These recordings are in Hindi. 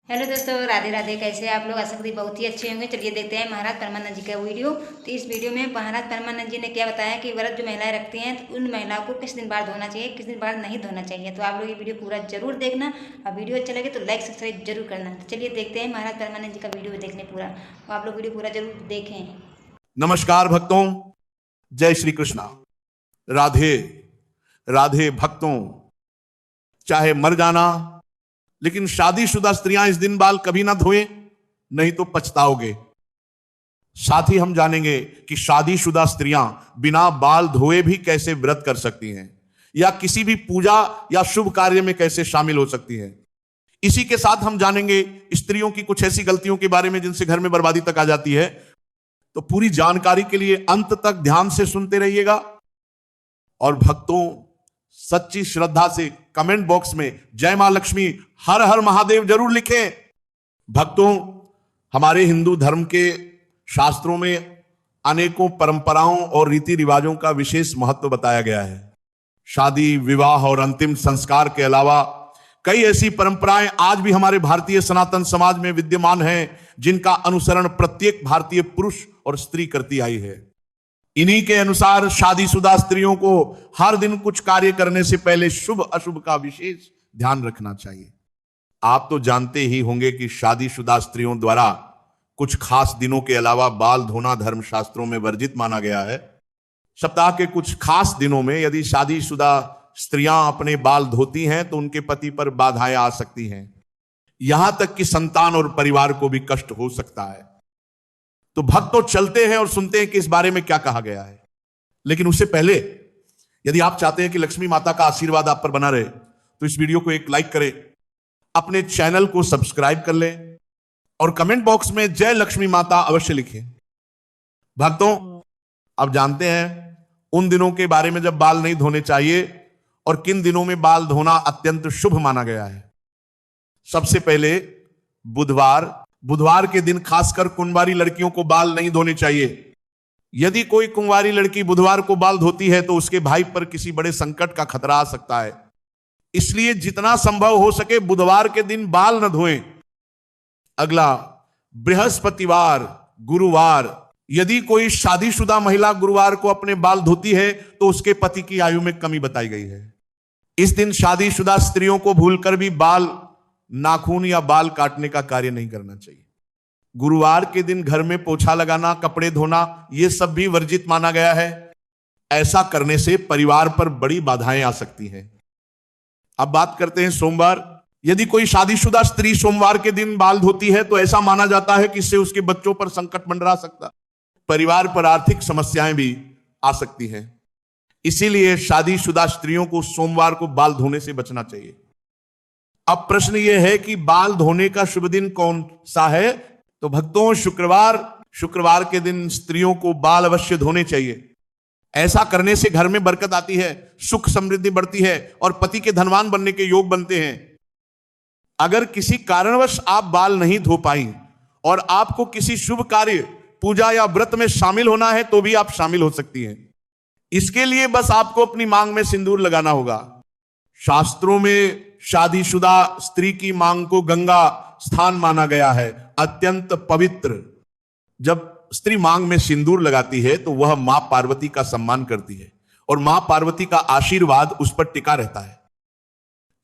हेलो दोस्तों, राधे राधे। कैसे आप लोग? आशा करी बहुत ही अच्छे होंगे। चलिए देखते हैं महाराज परमानंद जी का वीडियो। तो इस वीडियो में महाराज परमानंद जी ने क्या बताया कि व्रत जो महिलाएं रखती हैं तो उन महिलाओं को किस दिन बाद धोना चाहिए, किस दिन बाद नहीं धोना चाहिए। तो आप लोग ये वीडियो पूरा जरूर देखना और वीडियो अच्छा लगे तो लाइक सब्सक्राइब जरूर करना। तो चलिए देखते हैं महाराज परमानंद जी का वीडियो देखने पूरा। तो आप लोग वीडियो पूरा जरूर देखें। नमस्कार भक्तों, जय श्री कृष्णा। राधे राधे भक्तों, चाहे मर जाना लेकिन शादीशुदा स्त्रियां इस दिन बाल कभी ना धोएं, नहीं तो पछताओगे। साथ ही हम जानेंगे कि शादीशुदा स्त्रियां बिना बाल धोए भी कैसे व्रत कर सकती हैं या किसी भी पूजा या शुभ कार्य में कैसे शामिल हो सकती हैं। इसी के साथ हम जानेंगे स्त्रियों की कुछ ऐसी गलतियों के बारे में जिनसे घर में बर्बादी तक आ जाती है। तो पूरी जानकारी के लिए अंत तक ध्यान से सुनते रहिएगा। और भक्तों, सच्ची श्रद्धा से कमेंट बॉक्स में जय मां लक्ष्मी, हर हर महादेव जरूर लिखें। भक्तों, हमारे हिंदू धर्म के शास्त्रों में अनेकों परंपराओं और रीति रिवाजों का विशेष महत्व बताया गया है। शादी, विवाह और अंतिम संस्कार के अलावा कई ऐसी परंपराएं आज भी हमारे भारतीय सनातन समाज में विद्यमान हैं, जिनका अनुसरण प्रत्येक भारतीय पुरुष और स्त्री करती आई है। इन्हीं के अनुसार शादीशुदा स्त्रियों को हर दिन कुछ कार्य करने से पहले शुभ अशुभ का विशेष ध्यान रखना चाहिए। आप तो जानते ही होंगे कि शादीशुदा स्त्रियों द्वारा कुछ खास दिनों के अलावा बाल धोना धर्मशास्त्रों में वर्जित माना गया है। सप्ताह के कुछ खास दिनों में यदि शादीशुदा स्त्रियां अपने बाल धोती हैं तो उनके पति पर बाधाएं आ सकती हैं, यहां तक कि संतान और परिवार को भी कष्ट हो सकता है। तो भक्त तो चलते हैं और सुनते हैं कि इस बारे में क्या कहा गया है। लेकिन उससे पहले यदि आप चाहते हैं कि लक्ष्मी माता का आशीर्वाद आप पर बना रहे तो इस वीडियो को एक लाइक करें, अपने चैनल को सब्सक्राइब कर लें और कमेंट बॉक्स में जय लक्ष्मी माता अवश्य लिखें। भक्तों, अब जानते हैं उन दिनों के बारे में जब बाल नहीं धोने चाहिए और किन दिनों में बाल धोना अत्यंत शुभ माना गया है। सबसे पहले बुधवार के दिन खासकर कुंवारी लड़कियों को बाल नहीं धोने चाहिए। यदि कोई कुंवारी लड़की बुधवार को बाल धोती है तो उसके भाई पर किसी बड़े संकट का खतरा आ सकता है। इसलिए जितना संभव हो सके बुधवार के दिन बाल न धोएं। अगला, बृहस्पतिवार, गुरुवार। यदि कोई शादीशुदा महिला गुरुवार को अपने बाल धोती है तो उसके पति की आयु में कमी बताई गई है। इस दिन शादीशुदा स्त्रियों को भूलकर भी बाल, नाखून या बाल काटने का कार्य नहीं करना चाहिए। गुरुवार के दिन घर में पोछा लगाना, कपड़े धोना, यह सब भी वर्जित माना गया है। ऐसा करने से परिवार पर बड़ी बाधाएं आ सकती हैं। अब बात करते हैं सोमवार। यदि कोई शादीशुदा स्त्री सोमवार के दिन बाल धोती है तो ऐसा माना जाता है कि इससे उसके बच्चों पर संकट मंडरा सकता, परिवार पर आर्थिक समस्याएं भी आ सकती हैं। इसीलिए शादीशुदा स्त्रियों को सोमवार को बाल धोने से बचना चाहिए। अब प्रश्न यह है कि बाल धोने का शुभ दिन कौन सा है? तो भक्तों, शुक्रवार के दिन स्त्रियों को बाल अवश्य धोने चाहिए। ऐसा करने से घर में बरकत आती है, सुख समृद्धि बढ़ती है और पति के धनवान बनने के योग बनते हैं। अगर किसी कारणवश आप बाल नहीं धो पाई और आपको किसी शुभ कार्य, पूजा या व्रत में शामिल होना है तो भी आप शामिल हो सकती हैं। इसके लिए बस आपको अपनी मांग में सिंदूर लगाना होगा। शास्त्रों में शादीशुदा स्त्री की मांग को गंगा स्थान माना गया है, अत्यंत पवित्र। जब स्त्री मांग में सिंदूर लगाती है तो वह मां पार्वती का सम्मान करती है और मां पार्वती का आशीर्वाद उस पर टिका रहता है।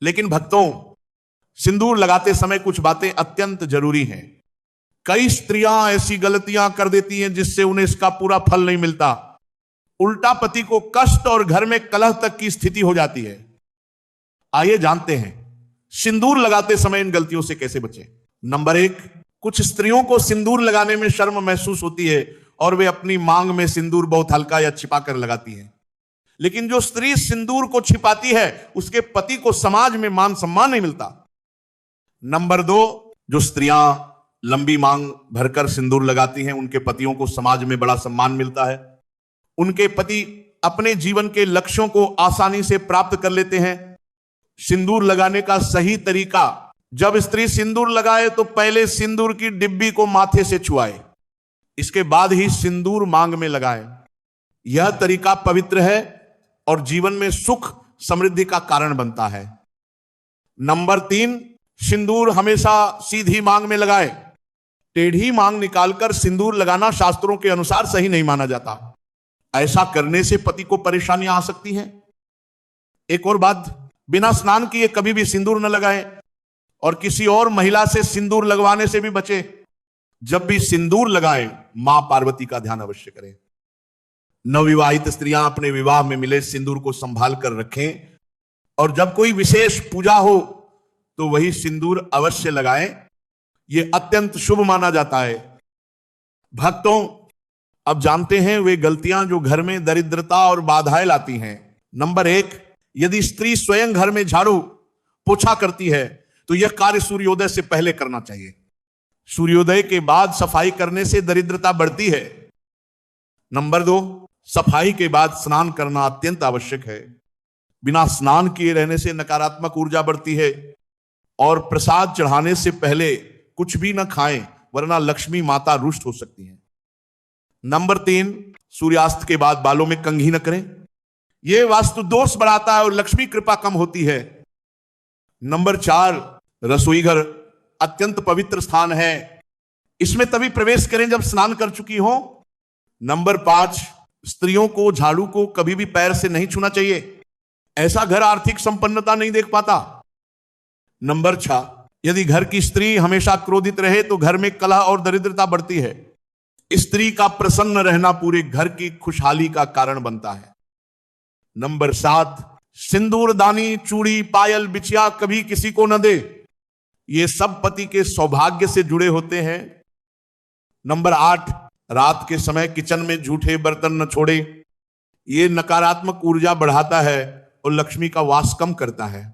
लेकिन भक्तों, सिंदूर लगाते समय कुछ बातें अत्यंत जरूरी हैं। कई स्त्रियां ऐसी गलतियां कर देती हैं जिससे उन्हें इसका पूरा फल नहीं मिलता। उल्टा पति को कष्ट और घर में कलह तक की स्थिति हो जाती है। आइए जानते हैं सिंदूर लगाते समय इन गलतियों से कैसे बचें। नंबर 1, कुछ स्त्रियों को सिंदूर लगाने में शर्म महसूस होती है और वे अपनी मांग में सिंदूर बहुत हल्का या छिपाकर लगाती हैं। लेकिन जो स्त्री सिंदूर को छिपाती है उसके पति को समाज में मान सम्मान नहीं मिलता। नंबर 2, जो स्त्रियां लंबी मांग भरकर सिंदूर लगाती हैं उनके पतियों को समाज में बड़ा सम्मान मिलता है। उनके पति अपने जीवन के लक्ष्यों को आसानी से प्राप्त कर लेते हैं। सिंदूर लगाने का सही तरीका, जब स्त्री सिंदूर लगाए तो पहले सिंदूर की डिब्बी को माथे से छुआए, इसके बाद ही सिंदूर मांग में लगाए। यह तरीका पवित्र है और जीवन में सुख समृद्धि का कारण बनता है। नंबर 3, सिंदूर हमेशा सीधी मांग में लगाए। टेढ़ी मांग निकालकर सिंदूर लगाना शास्त्रों के अनुसार सही नहीं माना जाता। ऐसा करने से पति को परेशानियां आ सकती हैं। एक और बात, बिना स्नान किए कभी भी सिंदूर न लगाए और किसी और महिला से सिंदूर लगवाने से भी बचे। जब भी सिंदूर लगाएं, मां पार्वती का ध्यान अवश्य करें। नवविवाहित स्त्रियां अपने विवाह में मिले सिंदूर को संभाल कर रखें और जब कोई विशेष पूजा हो तो वही सिंदूर अवश्य लगाएं। यह अत्यंत शुभ माना जाता है। भक्तों, अब जानते हैं वे गलतियां जो घर में दरिद्रता और बाधाएं लाती हैं। नंबर 1, यदि स्त्री स्वयं घर में झाड़ू पोछा करती है तो यह कार्य सूर्योदय से पहले करना चाहिए। सूर्योदय के बाद सफाई करने से दरिद्रता बढ़ती है। नंबर 2, सफाई के बाद स्नान करना अत्यंत आवश्यक है। बिना स्नान किए रहने से नकारात्मक ऊर्जा बढ़ती है। और प्रसाद चढ़ाने से पहले कुछ भी न खाएं, वरना लक्ष्मी माता रुष्ट हो सकती हैं। नंबर 3, सूर्यास्त के बाद बालों में कंघी न करें, यह वास्तु दोष बढ़ाता है और लक्ष्मी कृपा कम होती है। नंबर 4, रसोई घर अत्यंत पवित्र स्थान है, इसमें तभी प्रवेश करें जब स्नान कर चुकी हो। नंबर 5, स्त्रियों को झाड़ू को कभी भी पैर से नहीं छूना चाहिए, ऐसा घर आर्थिक संपन्नता नहीं देख पाता। नंबर 6, यदि घर की स्त्री हमेशा क्रोधित रहे तो घर में कलह और दरिद्रता बढ़ती है। स्त्री का प्रसन्न रहना पूरे घर की खुशहाली का कारण बनता है। नंबर 7, सिंदूर, दानी, चूड़ी, पायल, बिछिया कभी किसी को न दे, ये सब पति के सौभाग्य से जुड़े होते हैं। नंबर 8, रात के समय किचन में झूठे बर्तन न छोड़े, ये नकारात्मक ऊर्जा बढ़ाता है और लक्ष्मी का वास कम करता है।